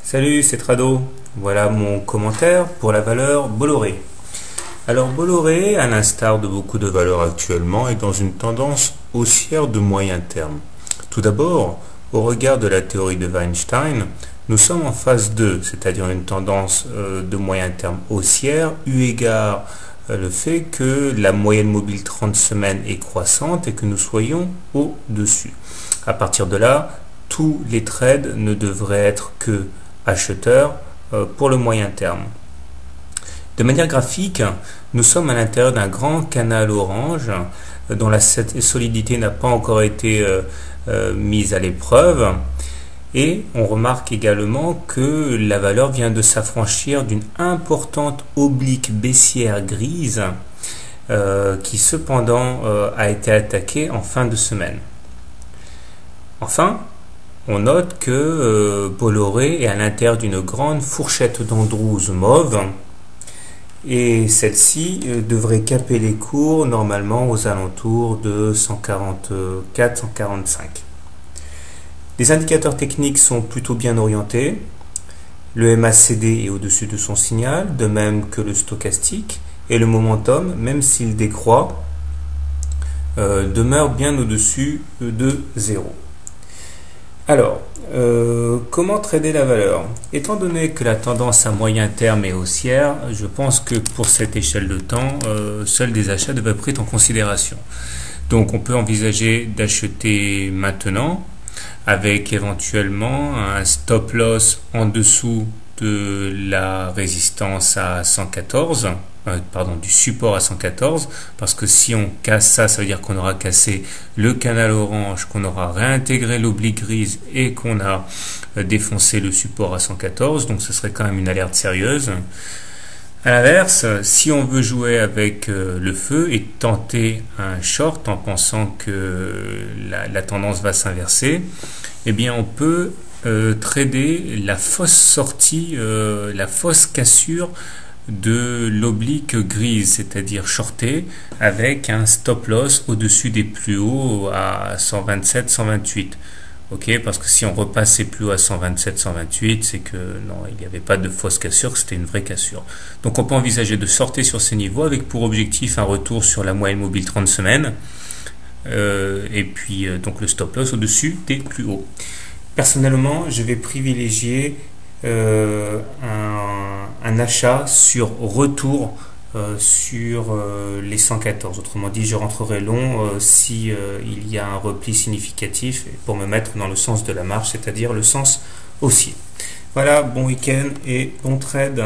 Salut, c'est Trado. Voilà mon commentaire pour la valeur Bolloré. Alors Bolloré, à l'instar de beaucoup de valeurs actuellement, est dans une tendance haussière de moyen terme. Tout d'abord, au regard de la théorie de Weinstein, nous sommes en phase 2, c'est-à-dire une tendance de moyen terme haussière, eu égard le fait que la moyenne mobile 30 semaines est croissante et que nous soyons au-dessus. À partir de là, tous les trades ne devraient être que acheteurs pour le moyen terme. De manière graphique, nous sommes à l'intérieur d'un grand canal orange dont la solidité n'a pas encore été mise à l'épreuve, et on remarque également que la valeur vient de s'affranchir d'une importante oblique baissière grise qui cependant a été attaquée en fin de semaine. Enfin, on note que Bolloré est à l'intérieur d'une grande fourchette d'Andrews mauve, et celle-ci devrait caper les cours normalement aux alentours de 144-145. Les indicateurs techniques sont plutôt bien orientés. Le MACD est au-dessus de son signal, de même que le stochastique, et le momentum, même s'il décroît, demeure bien au-dessus de 0. Alors, comment trader la valeur? Étant donné que la tendance à moyen terme est haussière, je pense que pour cette échelle de temps, seuls des achats devraient être pris en considération. Donc on peut envisager d'acheter maintenant, avec éventuellement un stop loss en dessous de la résistance à 114, du support à 114, parce que si on casse ça, ça veut dire qu'on aura cassé le canal orange, qu'on aura réintégré l'oblique grise et qu'on a défoncé le support à 114, donc ce serait quand même une alerte sérieuse. À l'inverse, si on veut jouer avec le feu et tenter un short en pensant que la tendance va s'inverser, eh bien on peut trader la fausse sortie, la fausse cassure de l'oblique grise, c'est-à-dire shorter avec un stop loss au-dessus des plus hauts à 127-128. Ok, parce que si on repasse plus haut à 127-128, c'est que non, il n'y avait pas de fausse cassure, que c'était une vraie cassure. Donc on peut envisager de sortir sur ces niveaux avec pour objectif un retour sur la moyenne mobile 30 semaines et puis donc le stop loss au-dessus des plus hauts. Personnellement, je vais privilégier un achat sur retour sur les 114. Autrement dit, je rentrerai long si il y a un repli significatif pour me mettre dans le sens de la marche, c'est-à-dire le sens haussier. Voilà, bon week-end et bon trade.